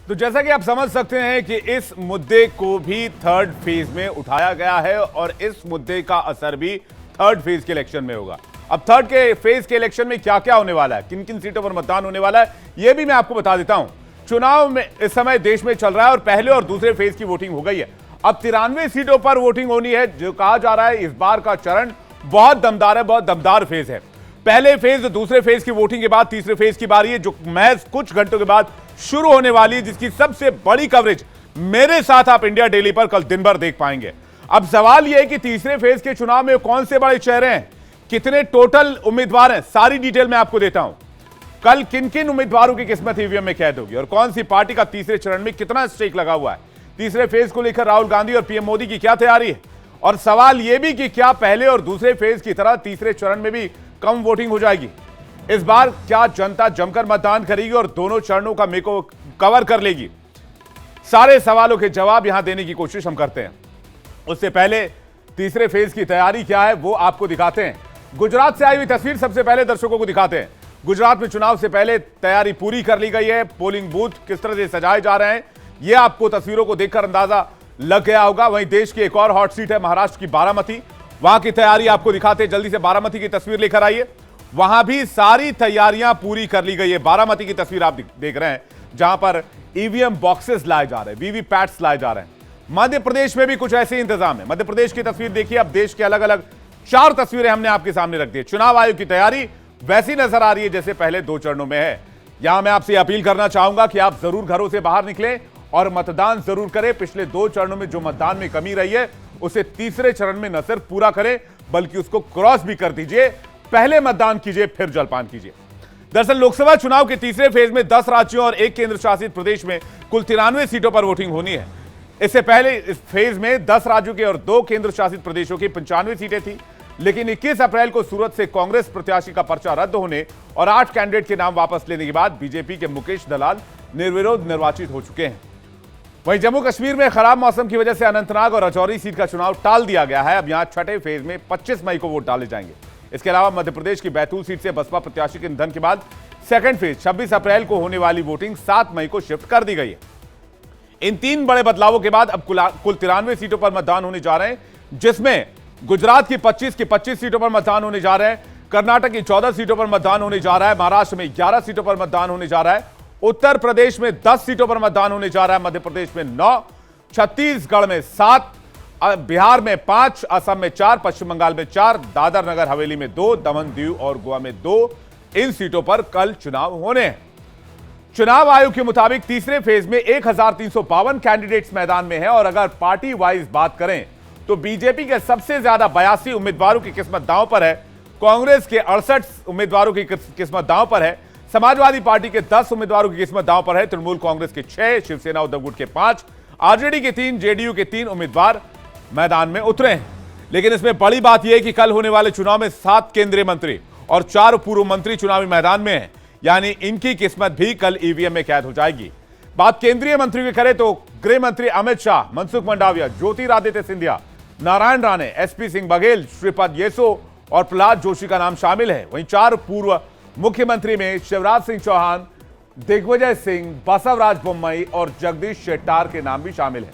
तो जैसा कि आप समझ सकते हैं कि इस मुद्दे को भी थर्ड फेज में उठाया गया है और इस मुद्दे का असर भी थर्ड फेज के इलेक्शन में होगा। अब थर्ड के फेज के इलेक्शन में क्या क्या होने वाला है, किन किन सीटों पर मतदान होने वाला है, यह भी मैं आपको बता देता हूं। चुनाव में इस समय देश में चल रहा है और पहले और दूसरे फेज की वोटिंग हो गई है। अब 93 सीटों पर वोटिंग होनी है। जो कहा जा रहा है इस बार का चरण बहुत दमदार है, बहुत दमदार फेज है। पहले फेज दूसरे फेज की वोटिंग के बाद तीसरे फेज की बारी है, जो महज कुछ घंटों के बाद शुरू होने वाली है, जिसकी सबसे बड़ी कवरेज मेरे साथ आप इंडिया डेली पर कल दिन भर देख पाएंगे। अब सवाल यह है कि तीसरे फेज के चुनाव में कौन से बड़े चेहरे हैं, कितने टोटल उम्मीदवार हैं, सारी डिटेल मैं आपको देता हूं। कल किन किन उम्मीदवारों की किस्मत ईवीएम में कैद होगी और कौन सी पार्टी का तीसरे चरण में कितना स्टेक लगा हुआ है। तीसरे फेज को लेकर राहुल गांधी और पीएम मोदी की क्या तैयारी है, और सवाल यह भी कि क्या पहले और दूसरे फेज की तरह तीसरे चरण में भी कम वोटिंग हो जाएगी। इस बार क्या जनता जमकर मतदान करेगी और दोनों चरणों का मेको कवर कर लेगी। सारे सवालों के जवाब यहां देने की कोशिश हम करते हैं। उससे पहले तीसरे फेज की तैयारी क्या है वो आपको दिखाते हैं। गुजरात से आई हुई तस्वीर सबसे पहले दर्शकों को दिखाते हैं। गुजरात में चुनाव से पहले तैयारी पूरी कर ली गई है। पोलिंग बूथ किस तरह से सजाए जा रहे हैं यह आपको तस्वीरों को देखकर अंदाजा लग गया होगा। वहीं देश की एक और हॉट सीट है महाराष्ट्र की बारामती, वहां की तैयारी आपको दिखाते हैं। जल्दी से बारामती की तस्वीर लेकर आइए। वहां भी सारी तैयारियां पूरी कर ली गई है। बारामती की तस्वीर आप देख रहे हैं जहां पर ईवीएम बॉक्सेस लाए जा रहे हैं, वीवीपैट्स लाए जा रहे हैं। मध्य प्रदेश में भी कुछ ऐसे इंतजाम है। मध्य प्रदेश की तस्वीर देखिए। अब देश के अलग अलग 4 तस्वीरें हमने आपके सामने रख दी। चुनाव आयोग की तैयारी वैसी नजर आ रही है जैसे पहले 2 चरणों में है। यहां मैं आपसे अपील करना चाहूंगा कि आप जरूर घरों से बाहर निकलें और मतदान जरूर करें। पिछले 2 चरणों में जो मतदान में कमी रही है उसे तीसरे चरण में न सिर्फ पूरा करें बल्कि उसको क्रॉस भी कर दीजिए। पहले मतदान कीजिए फिर जलपान कीजिए। दरअसल लोकसभा चुनाव के तीसरे फेज में 10 राज्यों और 1 केंद्र शासित प्रदेश में कुल 93 सीटों पर वोटिंग होनी है। इससे पहले इस फेज में 10 राज्यों के और 2 केंद्र शासित प्रदेशों की 95 सीटें थी, लेकिन 21 अप्रैल को सूरत से कांग्रेस प्रत्याशी का पर्चा रद्द होने और 8 कैंडिडेट के नाम वापस लेने के बाद बीजेपी के मुकेश दलाल निर्विरोध निर्वाचित हो चुके हैं। वहीं जम्मू कश्मीर में खराब मौसम की वजह से अनंतनाग और राजौरी सीट का चुनाव टाल दिया गया है। अब यहां छठे फेज में 25 मई को वोट डाले जाएंगे। इसके अलावा मध्य प्रदेश की बैतूल सीट से बसपा प्रत्याशी के निधन के बाद सेकंड फेज 26 अप्रैल को होने वाली वोटिंग 7 मई को शिफ्ट कर दी गई है। इन 3 बड़े बदलावों के बाद अब कुल 93 सीटों पर मतदान होने जा रहे हैं, जिसमें गुजरात की 25 सीटों पर मतदान होने जा रहे हैं, कर्नाटक की 14 सीटों पर मतदान होने जा रहा है, महाराष्ट्र में 11 सीटों पर मतदान होने जा रहा है, उत्तर प्रदेश में 10 सीटों पर मतदान होने जा रहा है, मध्य प्रदेश में 9, छत्तीसगढ़ में 7, बिहार में 5, असम में 4, पश्चिम बंगाल में 4, दादर नगर हवेली में 2, दमन दीव और गोवा में 2 इन सीटों पर कल चुनाव होने हैं। चुनाव आयोग के मुताबिक तीसरे फेज में 1352 कैंडिडेट्स मैदान में हैं और अगर पार्टी वाइज बात करें तो बीजेपी के सबसे ज्यादा 82 उम्मीदवारों की किस्मत दांव पर है, कांग्रेस के 68 उम्मीदवारों की किस्मत दांव पर है, समाजवादी पार्टी के 10 उम्मीदवारों की किस्मत दांव पर है, तृणमूल कांग्रेस के 6, शिवसेना उद्धव गुट के 5, आरजेडी के 3, जेडीयू के 3 उम्मीदवार मैदान में उतरे हैं। लेकिन इसमें बड़ी बात यह है कि कल होने वाले चुनाव में 7 केंद्रीय मंत्री और 4 पूर्व मंत्री चुनावी मैदान में हैं, यानी इनकी किस्मत भी कल ईवीएम में कैद हो जाएगी। बात केंद्रीय मंत्री की करें तो गृह मंत्री अमित शाह, मनसुख मंडाविया, ज्योतिरादित्य सिंधिया, नारायण राणे, एसपी सिंह बघेल, श्रीपद येसो और प्रहलाद जोशी का नाम शामिल है। वहीं 4 पूर्व मुख्यमंत्री में शिवराज सिंह चौहान, दिग्विजय सिंह, बसवराज बोम्मई और जगदीश शेट्टार के नाम भी शामिल हैं।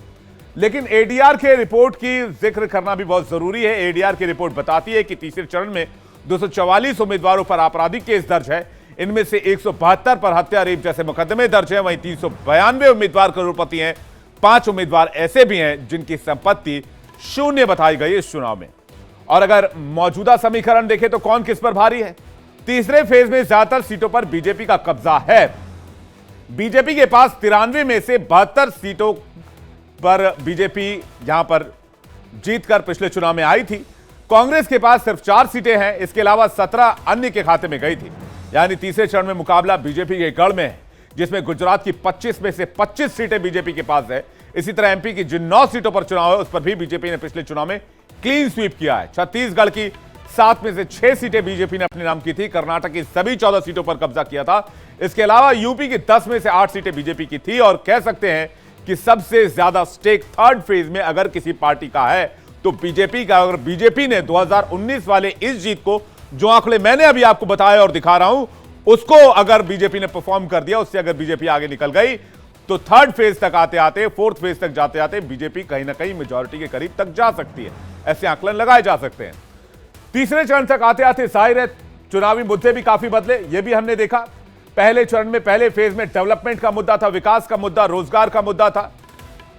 लेकिन एडीआर के रिपोर्ट की जिक्र करना भी बहुत जरूरी है। एडीआर की रिपोर्ट बताती है कि तीसरे चरण में 244 उम्मीदवारों पर आपराधिक केस दर्ज है। इनमें से 172 पर हत्या, रेप जैसे मुकदमे दर्ज हैं। वहीं 392 उम्मीदवार करोड़पति हैं। 5 उम्मीदवार ऐसे भी हैं जिनकी संपत्ति शून्य बताई गई इस चुनाव में। और अगर मौजूदा समीकरण देखें तो कौन किस पर भारी है। तीसरे फेज में ज्यादातर सीटों पर बीजेपी का कब्जा है। बीजेपी के पास 93 में से 72 सीटों पर बीजेपी यहां पर जीतकर पिछले चुनाव में आई थी। कांग्रेस के पास सिर्फ 4 सीटें हैं। इसके अलावा 17 अन्य के खाते में गई थी। यानी तीसरे चरण में मुकाबला बीजेपी के गढ़ में है, जिसमें गुजरात की 25 में से 25 सीटें बीजेपी के पास है। इसी तरह एमपी की जिन 9 सीटों पर चुनाव है उस पर भी बीजेपी ने पिछले चुनाव में क्लीन स्वीप किया है। छत्तीसगढ़ की 7 में से 6 सीटें बीजेपी ने अपने नाम की थी। कर्नाटक की सभी 14 सीटों पर कब्जा किया था। इसके अलावा यूपी की 10 में से 8 सीटें बीजेपी की थी। और कह सकते हैं कि सबसे ज्यादा स्टेक थर्ड फेज में अगर किसी पार्टी का है तो बीजेपी का। अगर बीजेपी ने 2019 वाले इस जीत को, जो आंकड़े मैंने अभी आपको बताया और दिखा रहा हूं, उसको अगर बीजेपी ने परफॉर्म कर दिया, उससे अगर बीजेपी आगे निकल गई तो थर्ड फेज तक आते आते, फोर्थ फेज तक जाते आते बीजेपी कहीं ना कहीं मेजॉरिटी के करीब तक जा सकती है, ऐसे आकलन लगाए जा सकते हैं। तीसरे चरण तक आते आते जाहिर है चुनावी मुद्दे भी काफी बदले, ये भी हमने देखा। पहले चरण में, पहले फेज में डेवलपमेंट का मुद्दा था, विकास का मुद्दा, रोजगार का मुद्दा था,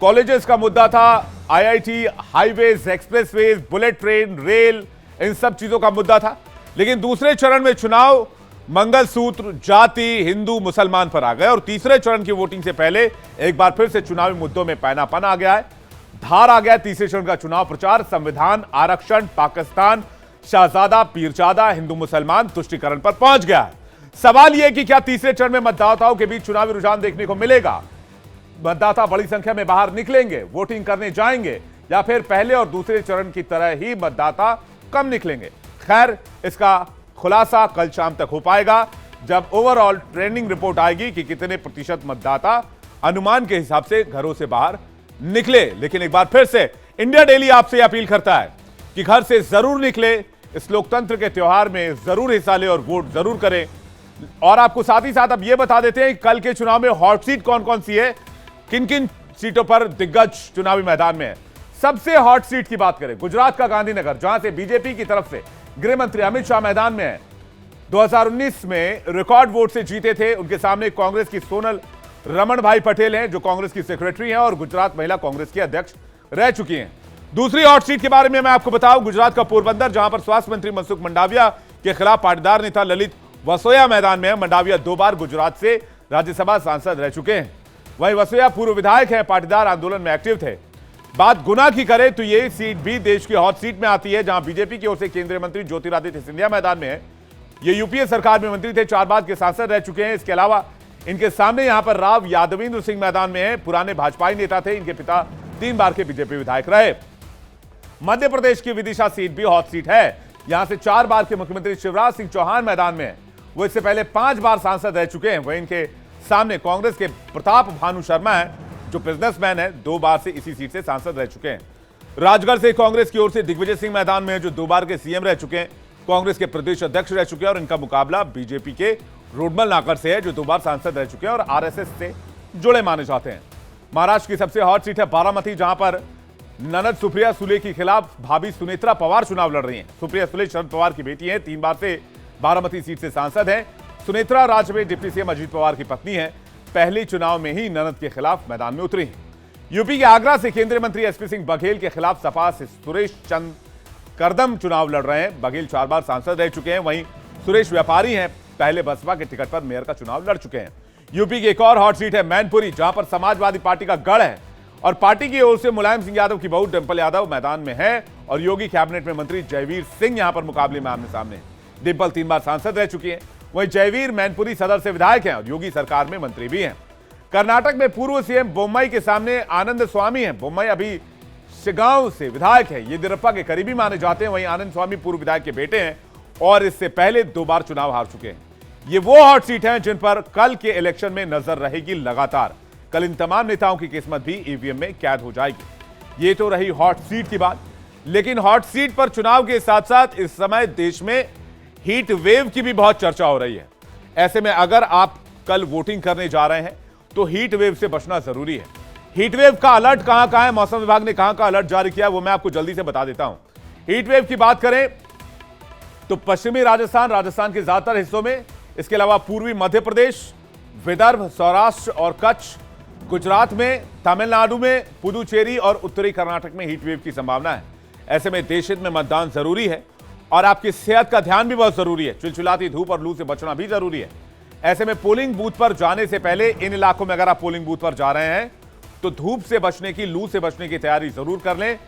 कॉलेजेस का मुद्दा था, IIT, highways, expressways, bullet train, rail, इन सब चीजों का मुद्दा था। लेकिन दूसरे चरण में चुनाव मंगलसूत्र, जाति, हिंदू मुसलमान पर आ गए और तीसरे चरण की वोटिंग से पहले एक बार फिर से चुनावी मुद्दों में पैनापन आ गया है, धार आ गया। तीसरे चरण का चुनाव प्रचार संविधान, आरक्षण, पाकिस्तान, शाहजादा, पीरजादा, हिंदू मुसलमान तुष्टिकरण पर पहुंच गया है। सवाल यह कि क्या तीसरे चरण में मतदाताओं के बीच चुनावी रुझान देखने को मिलेगा? मतदाता बड़ी संख्या में बाहर निकलेंगे, वोटिंग करने जाएंगे, या फिर पहले और दूसरे चरण की तरह ही मतदाता कम निकलेंगे? खैर, इसका खुलासा कल शाम तक हो पाएगा जब ओवरऑल ट्रेंडिंग रिपोर्ट आएगी कि कितने प्रतिशत मतदाता अनुमान के हिसाब से घरों से बाहर निकले। लेकिन एक बार फिर से इंडिया डेली आपसे अपील करता है कि घर से जरूर निकले, इस लोकतंत्र के त्योहार में जरूर हिस्सा ले और वोट जरूर करें। और आपको साथ ही साथ अब यह बता देते हैं कल के चुनाव में हॉट सीट कौन कौन सी है, किन किन सीटों पर दिग्गज चुनावी मैदान में है। सबसे हॉट सीट की बात करें, गुजरात का गांधीनगर, जहां से बीजेपी की तरफ से गृह मंत्री अमित शाह मैदान में है। 2019 में रिकॉर्ड वोट से जीते थे। उनके सामने कांग्रेस की सोनल रमन भाई पटेल हैं, जो कांग्रेस की सेक्रेटरी हैं और गुजरात महिला कांग्रेस की अध्यक्ष रह चुकी हैं। दूसरी हॉट सीट के बारे में मैं आपको बताऊं, गुजरात का पोरबंदर, जहां पर स्वास्थ्य मंत्री मनसुख मंडाविया के खिलाफ पाटीदार नेता ललित वसोया मैदान में है। मंडाविया 2 बार गुजरात से राज्यसभा सांसद रह चुके हैं। वहीं वसोया पूर्व विधायक हैं, पाटीदार आंदोलन में एक्टिव थे। बात गुना की करें तो ये सीट भी देश की हॉट सीट में आती है, जहां बीजेपी की ओर से केंद्रीय मंत्री ज्योतिरादित्य सिंधिया मैदान में है। ये यूपीए सरकार में मंत्री थे, 4 बार के सांसद रह चुके हैं। इसके अलावा इनके सामने यहां पर राव यादवेंद्र सिंह मैदान में है, पुराने भाजपाई नेता थे। इनके पिता 3 बार के बीजेपी विधायक रहे। मध्य प्रदेश की विदिशा सीट भी हॉट सीट है। यहां से 4 बार के मुख्यमंत्री शिवराज सिंह चौहान मैदान में है। वो इससे पहले 5 बार सांसद रह चुके हैं। वहीं इनके सामने कांग्रेस के प्रताप भानु शर्मा है, जो बिजनेसमैन है, 2 बार से इसी सीट से सांसद रह चुके हैं। राजगढ़ से कांग्रेस की ओर से दिग्विजय सिंह मैदान में है, जो 2 बार के सीएम रह चुके हैं, कांग्रेस के प्रदेश अध्यक्ष रह चुके हैं। और इनका मुकाबला बीजेपी के रोडमल नाकर से है, जो 2 बार सांसद रह चुके हैं और आरएसएस से जुड़े माने जाते हैं। महाराष्ट्र की सबसे हॉट सीट है बारामती, जहां पर ननद सुप्रिया सुले के खिलाफ भाभी सुनेत्रा पवार चुनाव लड़ रही हैं। सुप्रिया सुले शरद पवार की बेटी हैं, 3 बार से बारामती सीट से सांसद हैं। सुनेत्रा राज्य में डिप्टी सीएम अजीत पवार की पत्नी है। पहले चुनाव में ही ननद के खिलाफ मैदान में उतरी हैं। यूपी के आगरा से केंद्रीय मंत्री एसपी सिंह बघेल के खिलाफ सपा से सुरेश चंद करदम चुनाव लड़ रहे हैं। बघेल 4 बार सांसद रह चुके हैं। वहीं सुरेश व्यापारी हैं, पहले बसपा के टिकट पर मेयर का चुनाव लड़ चुके हैं। यूपी की एक और हॉट सीट है मैनपुरी, जहां पर समाजवादी पार्टी का गढ़ है और पार्टी की ओर से मुलायम सिंह यादव की बहू डिंपल यादव मैदान में है और योगी कैबिनेट में मंत्री जयवीर सिंह यहां पर मुकाबले में आमने सामने। डिंपल 3 बार सांसद रह चुकी है। वहीं जयवीर मैनपुरी सदर से विधायक हैं और योगी सरकार में मंत्री भी हैं। कर्नाटक में पूर्व सीएम बोम्मई के सामने आनंद स्वामी हैं। बोम्मई अभी शिगांव से विधायक है, येदियुरप्पा के करीबी माने जाते हैं। वहीं आनंद स्वामी पूर्व विधायक के बेटे हैं और इससे पहले 2 बार चुनाव हार चुके हैं। ये वो हॉट सीट हैं जिन पर कल के इलेक्शन में नजर रहेगी लगातार। कल इन तमाम नेताओं की किस्मत भी ईवीएम में कैद हो जाएगी। ये तो रही हॉट सीट की बात, लेकिन हॉट सीट पर चुनाव के साथ साथ इस समय देश में हीट वेव की भी बहुत चर्चा हो रही है। ऐसे में अगर आप कल वोटिंग करने जा रहे हैं तो हीट वेव से बचना जरूरी है। हीट वेव का अलर्ट कहां है, मौसम विभाग ने कहां का अलर्ट जारी किया, वो मैं आपको जल्दी से बता देता हूं। हीट वेव की बात करें तो पश्चिमी राजस्थान के ज्यादातर हिस्सों में, इसके अलावा पूर्वी मध्य प्रदेश, विदर्भ, सौराष्ट्र और कच्छ, गुजरात में, तमिलनाडु में, पुदुचेरी और उत्तरी कर्नाटक में हीट वेव की संभावना है। ऐसे में देश हित में मतदान जरूरी है और आपकी सेहत का ध्यान भी बहुत जरूरी है। चिलचिलाती धूप और लू से बचना भी जरूरी है। ऐसे में पोलिंग बूथ पर जाने से पहले इन इलाकों में अगर आप पोलिंग बूथ पर जा रहे हैं तो धूप से बचने की, लू से बचने की तैयारी जरूर कर लें।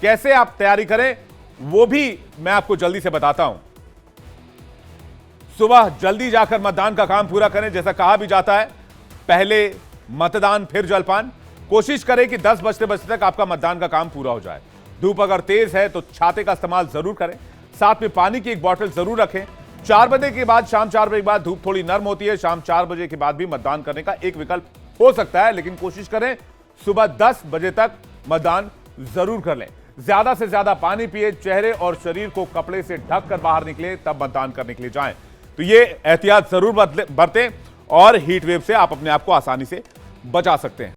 कैसे आप तैयारी करें वो भी मैं आपको जल्दी से बताता हूं। सुबह जल्दी जाकर मतदान का काम पूरा करें। जैसा कहा भी जाता है, पहले मतदान फिर जलपान। कोशिश करें कि 10 बजते बजते तक आपका मतदान का काम पूरा हो जाए। धूप अगर तेज है तो छाते का इस्तेमाल जरूर करें। साथ में पानी की एक बोतल जरूर रखें। 4 बजे के बाद, शाम 4 बजे के बाद धूप थोड़ी नर्म होती है। शाम 4 बजे के बाद भी मतदान करने का एक विकल्प हो सकता है, लेकिन कोशिश करें सुबह 10 बजे तक मतदान जरूर कर लें। ज्यादा से ज्यादा पानी पिए, चेहरे और शरीर को कपड़े से ढक कर बाहर निकले, तब मतदान करने के लिए जाएं। तो ये एहतियात जरूर बरतें और हीट वेव से आप अपने आप को आसानी से बचा सकते हैं।